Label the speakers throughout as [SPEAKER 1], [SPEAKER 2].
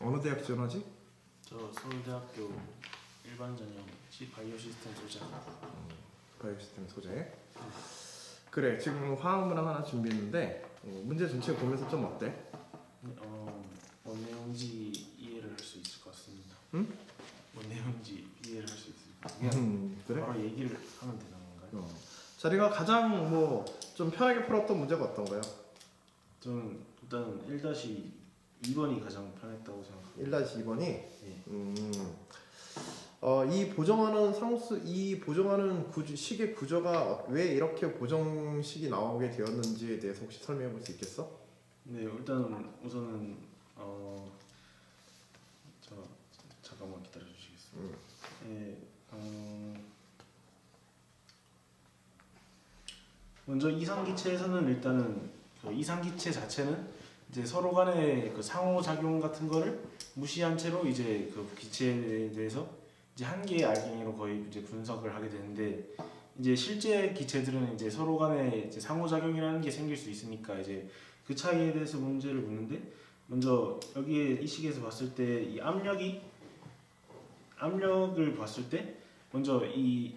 [SPEAKER 1] 어느 대학 지원하지?
[SPEAKER 2] 저 서울대학교 일반 전형 바이오 시스템 소재.
[SPEAKER 1] 바이오 시스템 소재. 그래, 지금 화학 문항 하나 준비했는데 문제 전체 보면서 좀 어때?
[SPEAKER 2] 뭔 내용인지 이해를 할 수 있을 것 같습니다.
[SPEAKER 1] 응?
[SPEAKER 2] 뭔 내용인지 이해를 할 수 있을 것 같아요.
[SPEAKER 1] 그래?
[SPEAKER 2] 바로 얘기를 하면 되는 건가요?
[SPEAKER 1] 자리가 가장 뭐 좀 편하게 풀었던 문제가 어떤 거야?
[SPEAKER 2] 저는 일단 1-2번이 가장 편했다고 생각합니다.
[SPEAKER 1] 1-2번이?
[SPEAKER 2] 네.
[SPEAKER 1] 이 보정하는 상수, 이 보정하는 식의 구조가 왜 이렇게 보정식이 나오게 되었는지에 대해서 혹시 설명해 볼 수 있겠어?
[SPEAKER 2] 네, 일단 우선은 잠깐만 기다려 주시겠어요? 네, 먼저 이상기체에서는 일단은 그 이상기체 자체는 이제 서로 간의 그 상호작용 같은 거를 무시한 채로 이제 그 기체에 대해서 이제 한 개의 알갱이로 거의 이제 분석을 하게 되는데, 이제 실제 기체들은 이제 서로 간의 이제 상호작용이라는 게 생길 수 있으니까 이제 그 차이에 대해서 문제를 묻는데, 먼저 여기에 이 식에서 봤을 때 이 압력을 봤을 때 먼저 이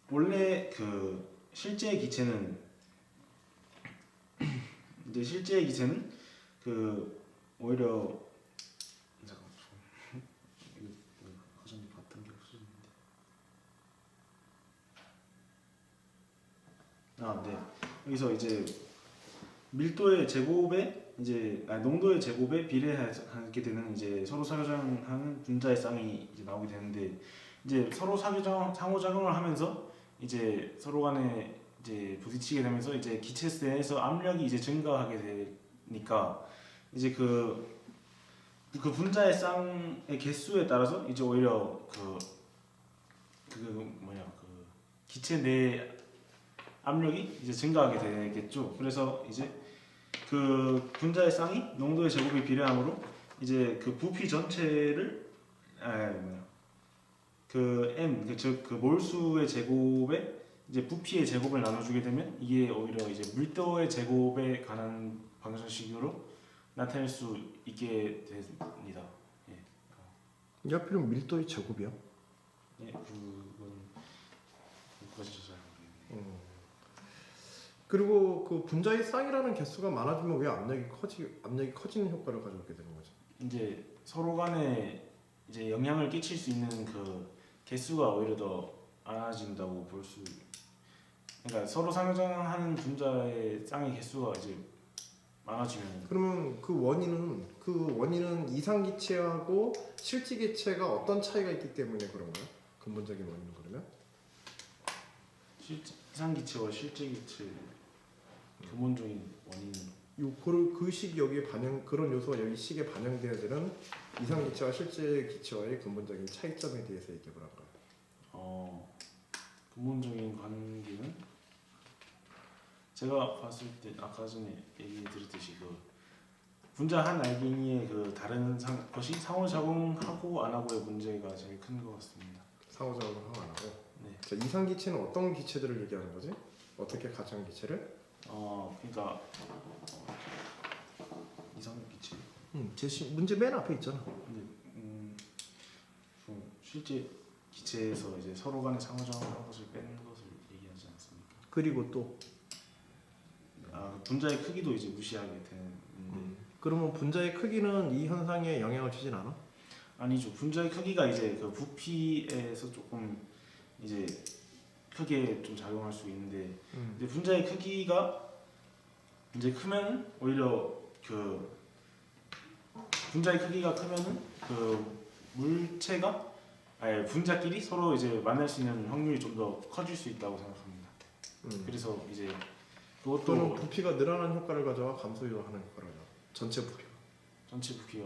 [SPEAKER 2] 원래 그 실제 기체는 이제 실제 기체는 그 오히려 화전이 봤던 게 없었는데, 네, 여기서 이제 밀도의 제곱에 이제 농도의 제곱에 비례하게 되는 이제 서로 상호작용하는 분자의 쌍이 이제 나오게 되는데, 이제 서로 상호작용을 하면서 이제 서로 간에 이제 부딪히게 되면서 이제 기체 내에서 압력이 이제 증가하게 되니까 이제 그 분자의 쌍의 개수에 따라서 이제 오히려 그 기체 내 압력이 이제 증가하게 되겠죠. 그래서 이제 그 분자의 쌍이 농도의 제곱에 비례하므로 이제 그 부피 전체를 즉 몰수의 제곱에 이제 부피의 제곱을 나눠주게 되면 이게 오히려 이제 밀도의 제곱에 관한 방정식으로 나타낼 수 있게 됩니다. 예.
[SPEAKER 1] 이 하필이면 밀도의 제곱이야?
[SPEAKER 2] 예, 그것까지 잘 모르겠네요.
[SPEAKER 1] 그리고 그 분자의 쌍이라는 개수가 많아지면 왜 압력이 커지는 효과를 가져오게 되는 거죠?
[SPEAKER 2] 이제 서로 간에 이제 영향을 끼칠 수 있는 그 개수가 오히려 더 많아진다고 볼 수. 그러니까 서로 상호작용하는 분자의 쌍의 개수가 이제 많아지면.
[SPEAKER 1] 그러면 그 원인은 이상기체하고 실제기체가 어떤 차이가 있기 때문에 그런 거야? 근본적인 원인은 그러면?
[SPEAKER 2] 이상기체와 실제기체 근본적인 원인.
[SPEAKER 1] 그 식이 여기에 그런 요소가 여기 식에 반영되어야 되는 이상기체와 실제기체와의 근본적인 차이점에 대해서 얘기해 보란 거야.
[SPEAKER 2] 근본적인 관계는 제가 봤을 때 아까 전에 얘기 드렸듯이 그 분자 한 알갱이의 그 다른 것이 상호작용하고 안 하고의 문제가 제일 큰 것 같습니다.
[SPEAKER 1] 상호작용을 하고 안 하고.
[SPEAKER 2] 네.
[SPEAKER 1] 자, 이상기체는 어떤 기체들을 얘기하는 거지? 어떻게 가정 기체를?
[SPEAKER 2] 그러니까 이상기체.
[SPEAKER 1] 문제 맨 앞에 있잖아.
[SPEAKER 2] 근데 실제 기체에서 이제 서로 간의 상호작용하는 것을 빼는 것을 얘기하지 않습니까?
[SPEAKER 1] 그리고 또
[SPEAKER 2] 분자의 크기도 이제 무시하게 되는데.
[SPEAKER 1] 그러면 분자의 크기는 이 현상에 영향을 주진 않아?
[SPEAKER 2] 아니죠. 분자의 크기가 이제 그 부피에서 조금 이제 크게 좀 작용할 수 있는데, 이제 분자의 크기가 이제 크면 오히려 그 분자의 크기가 크면은 그 물체가 분자끼리 서로 이제 만날 수 있는 확률이 좀 더 커질 수 있다고 생각합니다. 그래서 이제
[SPEAKER 1] 또는 부피가 늘어나는 효과를 가져와 감소하는 효과를 가져와. 전체 부피가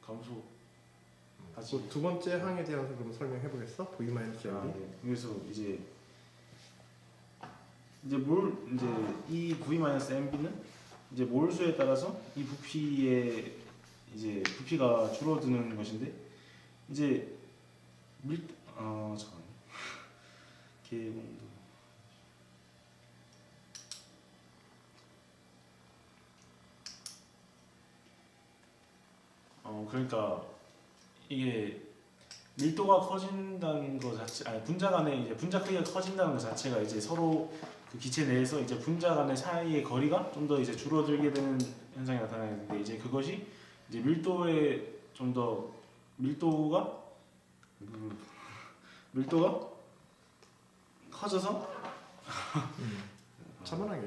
[SPEAKER 2] 감소.
[SPEAKER 1] 두 번째 항에 대해서 그럼 설명해 보겠어? V-MB.
[SPEAKER 2] 네. 그래서 이제 이 V-MB는 이제 몰수에 따라서 이 부피가 줄어드는 것인데, 이제 잠깐 개봉도. 그러니까 이게 밀도가 커진다는 것 자체, 아니 분자 간의 이제 분자 크기가 커진다는 것 자체가 이제 서로 그 기체 내에서 이제 분자 간의 사이의 거리가 좀 더 이제 줄어들게 되는 현상이 나타나는데 이제 그것이 이제 밀도에 좀 더 밀도가 커져서
[SPEAKER 1] 차분하게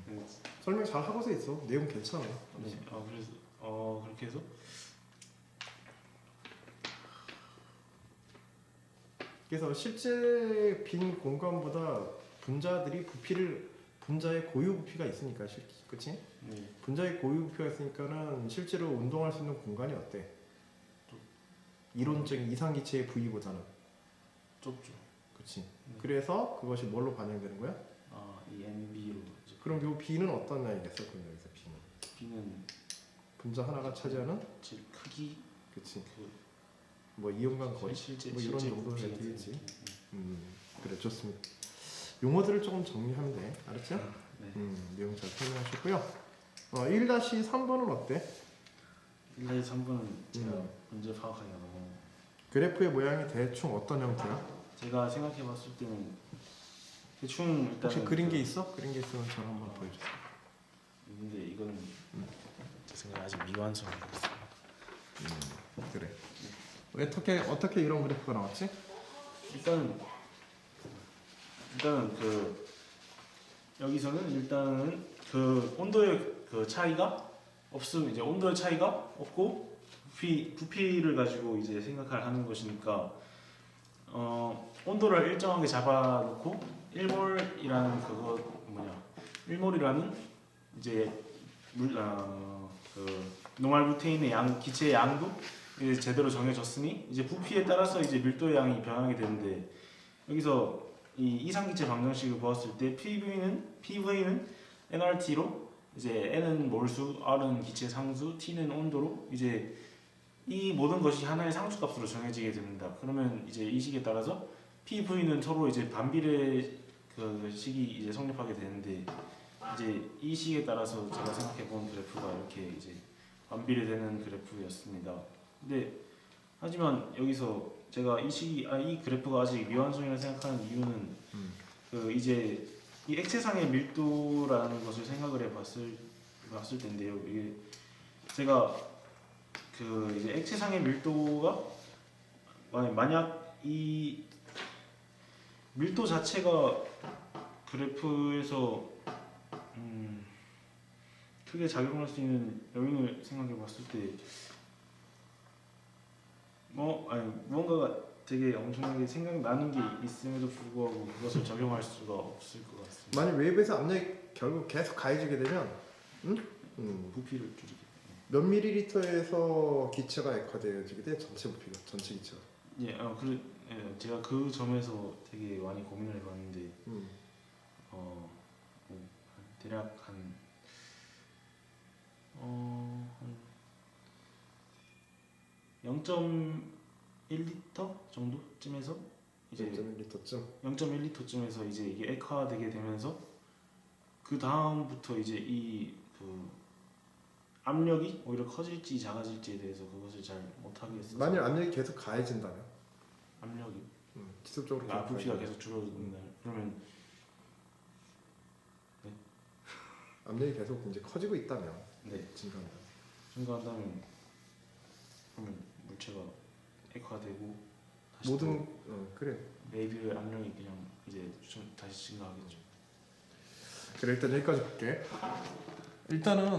[SPEAKER 2] 네.
[SPEAKER 1] 설명 잘 하고서 있어. 내용 괜찮아.
[SPEAKER 2] 네. 그래서 그렇게 해서
[SPEAKER 1] 그래서 실제 빈 공간보다 분자의 고유 부피가 있으니까 그치?
[SPEAKER 2] 네.
[SPEAKER 1] 분자의 고유 부피가 있으니까는 실제로 운동할 수 있는 공간이 어때? 이론적인 이상기체의 부위보다는
[SPEAKER 2] 좁죠.
[SPEAKER 1] 그치?
[SPEAKER 2] 네.
[SPEAKER 1] 그래서 그것이 뭘로 반영되는 거야?
[SPEAKER 2] 이 NB로 이제
[SPEAKER 1] 그럼 요 B는 어떤 라인이겠어? 그럼 여기서 B는
[SPEAKER 2] B는
[SPEAKER 1] 분자 하나가 차지하는
[SPEAKER 2] 제 크기
[SPEAKER 1] 그치?
[SPEAKER 2] 그
[SPEAKER 1] 뭐 이용간 거리?
[SPEAKER 2] 실제
[SPEAKER 1] 뭐 이런
[SPEAKER 2] 실제
[SPEAKER 1] 정도는
[SPEAKER 2] 부피가
[SPEAKER 1] 되겠지.
[SPEAKER 2] 되는,
[SPEAKER 1] 그래 좋습니다. 용어들을 조금 정리하면 돼. 알았죠?
[SPEAKER 2] 네.
[SPEAKER 1] 내용 잘 설명하셨고요. 1-3번은 어때?
[SPEAKER 2] 1, 3번은 제가 문제 파악하기가 너무
[SPEAKER 1] 그래프의 모양이 대충 어떤 형태야?
[SPEAKER 2] 제가 생각해봤을 때는 대충 일단
[SPEAKER 1] 혹시 그린 게 있어? 그린 게 있으면 저 한번 보여주세요.
[SPEAKER 2] 근데 이거는 제 생각에 아직 미완성인 것 같습니다.
[SPEAKER 1] 그래. 어떻게 이런 그래프가 나왔지?
[SPEAKER 2] 일단은 그 여기서는 일단은 그 온도의 그 차이가 없음 이제 온도의 차이가 없고 부피를 가지고 이제 생각을 하는 것이니까 온도를 일정하게 잡아놓고 1몰이라는 일몰이라는 이제 그 노말 루테인의 기체의 양도 이제 제대로 정해졌으니 이제 부피에 따라서 이제 밀도의 양이 변하게 되는데 여기서 이 이상기체 방정식을 보았을 때 PV는 nRT로 이제 n은 몰수, r은 기체 상수, t는 온도로 이제 이 모든 것이 하나의 상수값으로 정해지게 됩니다. 그러면 이제 이 식에 따라서 PV는 서로 이제 반비례 그 식이 이제 성립하게 되는데 이제 이 식에 따라서 제가 생각해 본 그래프가 이렇게 이제 반비례되는 그래프였습니다. 근데 하지만 여기서 제가 이 그래프가 아직 미완성이라고 생각하는 이유는 그 이제 이 액체상의 밀도라는 것을 생각을 해봤을 텐데요. 이게 제가 그 이제 액체상의 밀도가 만약 이 밀도 자체가 그래프에서 크게 작용할 수 있는 요인을 생각해봤을 때 무언가가 되게 엄청나게 생각나는 게 있음에도 불구하고 그것을 적용할 수가 없을 것 같습니다.
[SPEAKER 1] 만약 외부에서 압력이 결국 계속 가해지게 되면
[SPEAKER 2] 부피를 줄이게.
[SPEAKER 1] 몇 밀리리터에서 기체가 액화되어지게 돼? 전체 부피가 전체 기체가.
[SPEAKER 2] 제가 그 점에서 되게 많이 고민을 해봤는데 대략 한 0.1리터 정도쯤에서 이제
[SPEAKER 1] 0.1리터쯤.
[SPEAKER 2] 0.1리터쯤에서 이제 이게 액화되게 되면서 그 다음부터 이제 이 그 압력이 오히려 커질지 작아질지에 대해서 그것을 잘 못하겠어요.
[SPEAKER 1] 만약 압력이 계속 가해진다면?
[SPEAKER 2] 압력이
[SPEAKER 1] 지속적으로
[SPEAKER 2] 부피가 계속 줄어든다. 그러면
[SPEAKER 1] 압력이 계속 이제 커지고 있다면 증가한다.
[SPEAKER 2] 증가한다면 그러면 물체가 액화되고 다시
[SPEAKER 1] 모든 그래.
[SPEAKER 2] 내부의 압력이 그냥 이제 좀 다시 증가하겠죠.
[SPEAKER 1] 그래 일단 여기까지 볼게. 일단은